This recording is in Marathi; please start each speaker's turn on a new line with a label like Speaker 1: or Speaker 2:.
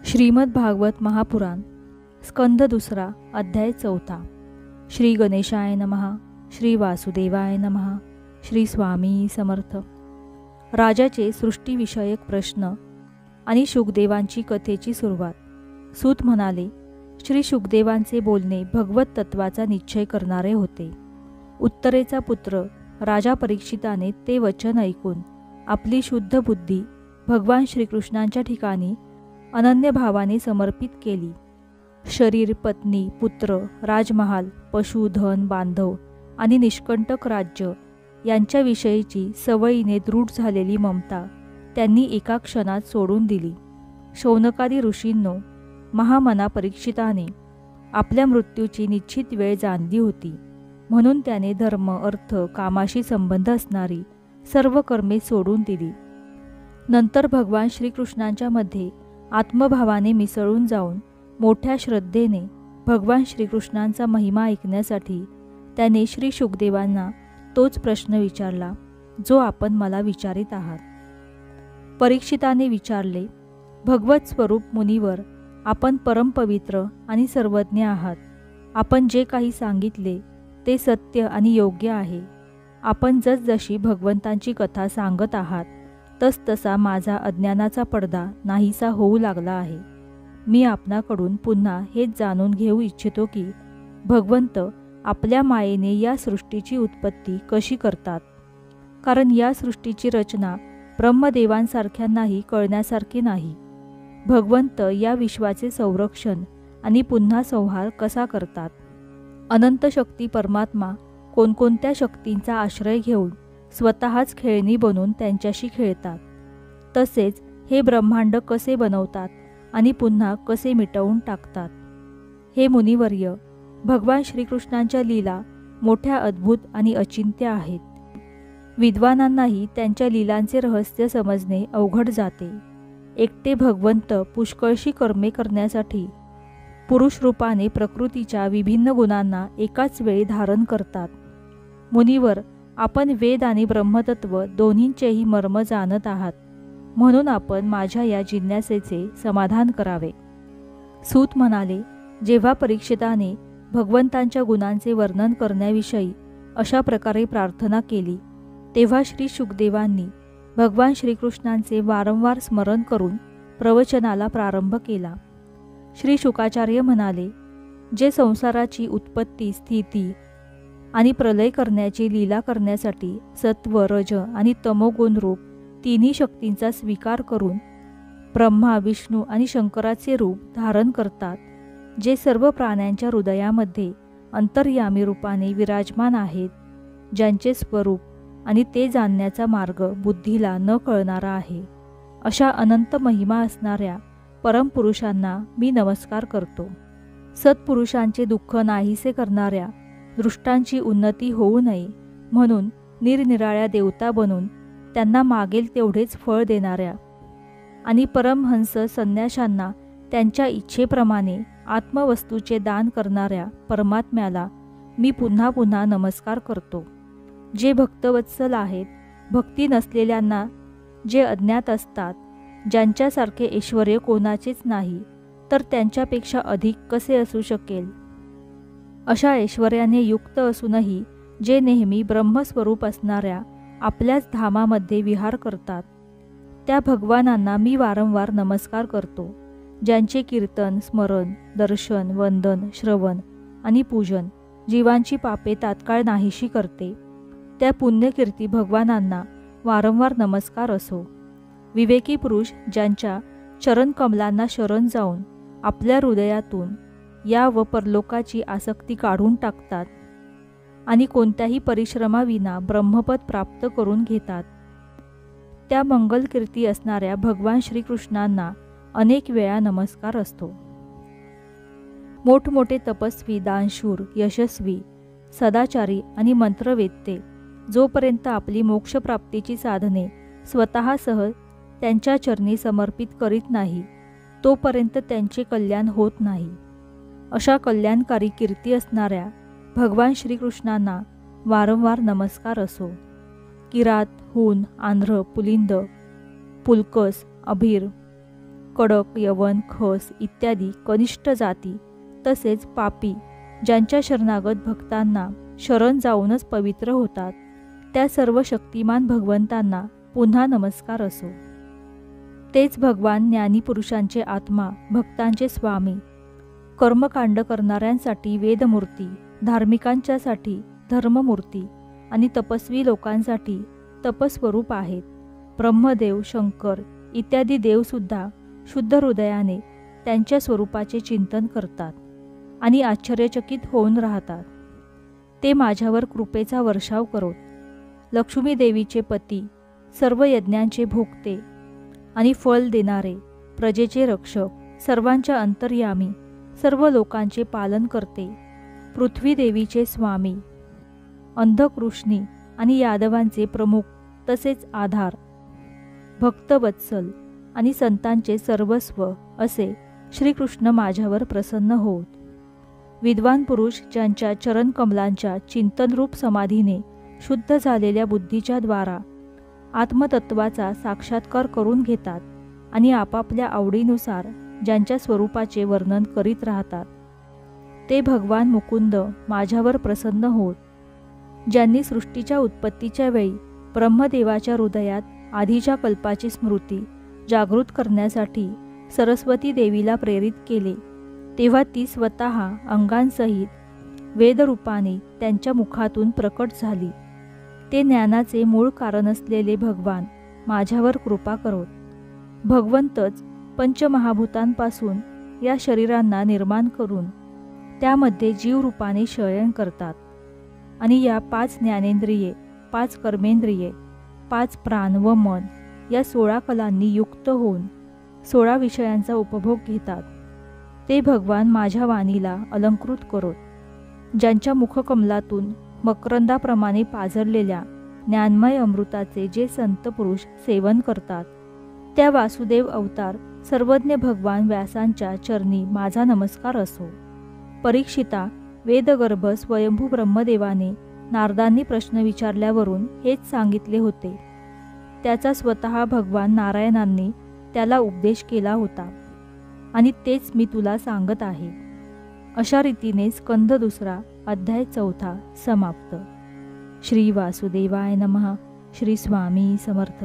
Speaker 1: श्रीमद भागवत महापुराण स्कंद दुसरा अध्याय 4. श्री गणेशाय नमः. श्री वासुदेवाय नमः. श्री स्वामी समर्थ. राजाचे सृष्टीविषयक प्रश्न आणि शुकदेवांची कथेची सुरुवात. सूत म्हणाले, श्री शुकदेवांचे बोलणे भगवत तत्वाचा निश्चय करणारे होते. उत्तरेचा पुत्र राजा परीक्षिताने ते वचन ऐकून आपली शुद्ध बुद्धी भगवान श्रीकृष्णांच्या ठिकाणी अनन्य भावाने समर्पित केली. शरीर, पत्नी, पुत्र, राजमहाल, पशु, धन, बांधव आणि निष्कंटक राज्य यांच्याविषयीची सवयीने दृढ झालेली ममता त्यांनी एका क्षणात सोडून दिली. शौनकादी ऋषींनो, महामना परीक्षिताने आपल्या मृत्यूची निश्चित वेळ जाणली होती, म्हणून त्याने धर्म, अर्थ, कामाशी संबंध असणारी सर्व कर्मे सोडून दिली. नंतर भगवान श्रीकृष्णांच्या मध्ये आत्मभावाने मिसळून जाऊन मोठ्या श्रद्धेने भगवान श्रीकृष्णांचा महिमा ऐकण्यासाठी त्याने श्री शुकदेवांना तोच प्रश्न विचारला जो आपण मला विचारित आहात. परीक्षिताने विचारले, भगवत स्वरूप मुनिवर, आपण परमपवित्र आणि सर्वज्ञ आहात. आपण जे काही सांगितले ते सत्य आणि योग्य आहे. आपण जसजशी भगवंतांची कथा सांगत आहात तसतसा माझा अज्ञानाचा पडदा नाहीसा होऊ लागला आहे. मी आपणाकडून पुन्हा हेच जाणून घेऊ इच्छितो की भगवंत आपल्या मायेने या सृष्टीची उत्पत्ती कशी करतात, कारण या सृष्टीची रचना ब्रह्मदेवांसारख्यांनाही कळण्यासारखी नाही. भगवंत या विश्वाचे संरक्षण आणि पुन्हा संहार कसा करतात. अनंत शक्ती परमात्मा कोणकोणत्या शक्तींचा आश्रय घेऊन स्वतःच खेळणी बनून त्यांच्याशी खेळतात. तसेच हे ब्रह्मांड कसे बनवतात आणि पुन्हा कसे मिटवून टाकतात. हे मुनिवर्य, भगवान श्रीकृष्णांच्या लीला मोठ्या अद्भुत आणि अचिंत्य आहेत. विद्वानांनाही त्यांच्या लीलांचे रहस्य समजणे अवघड जाते. एकटे भगवंत पुष्कळशी कर्मे करण्यासाठी पुरुष रूपाने प्रकृतीच्या विभिन्न गुणांना एकाच वेळी धारण करतात. मुनिवर, आपण वेद आणि ब्रह्मतत्व दोन्हींचेही मर्म जाणत आहात, म्हणून आपण माझ्या या जिज्ञासेचे समाधान करावे. सूत म्हणाले, जेव्हा परीक्षिताने भगवंतांच्या गुणांचे वर्णन करण्याविषयी अशा प्रकारे प्रार्थना केली तेव्हा श्री शुकदेवांनी भगवान श्रीकृष्णांचे वारंवार स्मरण करून प्रवचनाला प्रारंभ केला. श्री शुकाचार्य म्हणाले, जे संसाराची उत्पत्ती, स्थिती आणि प्रलय करण्याची लीला करण्यासाठी सत्व, रज आणि तमोगुण रूप तिन्ही शक्तींचा स्वीकार करून ब्रह्मा, विष्णू आणि शंकराचे रूप धारण करतात, जे सर्व प्राण्यांच्या हृदयामध्ये अंतर्यामी रूपाने विराजमान आहेत, ज्यांचे स्वरूप आणि ते जाणण्याचा मार्ग बुद्धीला न कळणारा आहे, अशा अनंत महिमा असणाऱ्या परमपुरुषांना मी नमस्कार करतो. सत्पुरुषांचे दुःख नाहीसे करणाऱ्या, दृष्टांची उन्नती होऊ नये म्हणून निरनिराळ्या देवता बनून त्यांना मागेल तेवढेच फळ देणाऱ्या आणि परमहंस संन्याशांना त्यांच्या इच्छेप्रमाणे आत्मवस्तूचे दान करणाऱ्या परमात्म्याला मी पुन्हा पुन्हा नमस्कार करतो. जे भक्तवत्सल आहेत, भक्ती नसलेल्यांना जे अज्ञात असतात, ज्यांच्यासारखे ऐश्वर्य कोणाचेच नाही तर त्यांच्यापेक्षा अधिक कसे असू शकेल, अशा ऐश्वर्याने युक्त असूनही जे नेहमी ब्रह्मस्वरूप असणाऱ्या आपल्याच धामामध्ये विहार करतात, त्या भगवानांना मी वारंवार नमस्कार करतो. ज्यांचे कीर्तन, स्मरण, दर्शन, वंदन, श्रवण आणि पूजन जीवांची पापे तात्काळ नाहीशी करते, त्या पुण्यकीर्ती भगवानांना वारंवार नमस्कार असो. विवेकी पुरुष ज्यांच्या चरणकमलांना शरण जाऊन आपल्या हृदयातून या व परलोकाची आसक्ती काढून टाकतात आणि कोणत्याही परिश्रमाविना ब्रह्मपद प्राप्त करून घेतात, त्या मंगलकीर्ती असणाऱ्या भगवान श्रीकृष्णांना अनेक वेळा नमस्कार असतो. मोठमोठे तपस्वी, दानशूर, यशस्वी, सदाचारी आणि मंत्रवेत्ते जोपर्यंत आपली मोक्षप्राप्तीची साधने स्वतःसह त्यांच्या चरणी समर्पित करीत नाही तोपर्यंत त्यांचे कल्याण होत नाही. अशा कल्याणकारी कीर्ती असणाऱ्या भगवान श्रीकृष्णांना वारंवार नमस्कार असो. किरात, हून, आंध्र, पुलिंद, पुलकस, अभिर, कडक, यवन, खस इत्यादी कनिष्ठ जाती तसेच पापी ज्यांच्या शरणागत भक्तांना शरण जाऊनच पवित्र होतात, त्या सर्व शक्तिमान भगवंतांना पुन्हा नमस्कार असो. तेच भगवान ज्ञानी पुरुषांचे आत्मा, भक्तांचे स्वामी, कर्मकांड करणाऱ्यांसाठी वेदमूर्ती, धार्मिकांच्यासाठी धर्ममूर्ती आणि तपस्वी लोकांसाठी तपस्वरूप आहेत. ब्रह्मदेव, शंकर इत्यादी देवसुद्धा शुद्ध हृदयाने त्यांच्या स्वरूपाचे चिंतन करतात आणि आश्चर्यचकित होऊन राहतात. ते माझ्यावर कृपेचा वर्षाव करोत. लक्ष्मी देवीचे पती, सर्व यज्ञांचे भोगते आणि फल देणारे, प्रजेचे रक्षक, सर्वांच्या अंतर्यामी, सर्व लोकांचे पालन करते, पृथ्वी देवीचे स्वामी, अंधकृष्णी आणि यादवांचे प्रमुख तसेच आधार, भक्तवत्सल आणि संतांचे सर्वस्व असे श्रीकृष्ण माझ्यावर प्रसन्न होत. विद्वान पुरुष ज्यांच्या चरणकमलांच्या चिंतनरूप समाधीने शुद्ध झालेल्या बुद्धीच्या द्वारा आत्मतत्वाचा साक्षात्कार करून घेतात आणि आपापल्या आवडीनुसार ज्यांच्या स्वरूपाचे वर्णन करीत राहतात, ते भगवान मुकुंद माझ्यावर प्रसन्न होत. ज्यांनी सृष्टीच्या उत्पत्तीच्या वेळी ब्रह्मदेवाच्या हृदयात आधीच्या कल्पाची स्मृती जागृत करण्यासाठी सरस्वती देवीला प्रेरित केले, तेव्हा ती स्वतः अंगांसहित वेदरूपाने त्यांच्या मुखातून प्रकट झाली. ते ज्ञानाचे मूळ कारण असलेले भगवान माझ्यावर कृपा करोत. भगवंतच पंचमहाभूतांपासून या शरीरांना निर्माण करून त्यामध्ये जीवरूपाने शयन करतात आणि या 5 ज्ञानेंद्रिये, 5 कर्मेंद्रिये, 5 प्राण व मन या 16 कलांनी युक्त होऊन 16 विषयांचा उपभोग घेतात. ते भगवान माझ्या वाणीला अलंकृत करोत. ज्यांच्या मुखकमलातून मकरंदाप्रमाणे पाझरलेल्या ज्ञानमय अमृताचे जे संत पुरुष सेवन करतात, त्या वासुदेव अवतार सर्वज्ञ भगवान व्यासांच्या चरणी माझा नमस्कार असो. परीक्षिता, वेदगर्भ स्वयंभू ब्रह्मदेवाने नारदांनी प्रश्न विचारल्यावरून हेच सांगितले होते. त्याचा स्वतः भगवान नारायणांनी त्याला उपदेश केला होता आणि तेच मी तुला सांगत आहे. अशा रीतीने स्कंद 2 अध्याय 4 समाप्त. श्री वासुदेवाय नमः. श्री स्वामी समर्थ.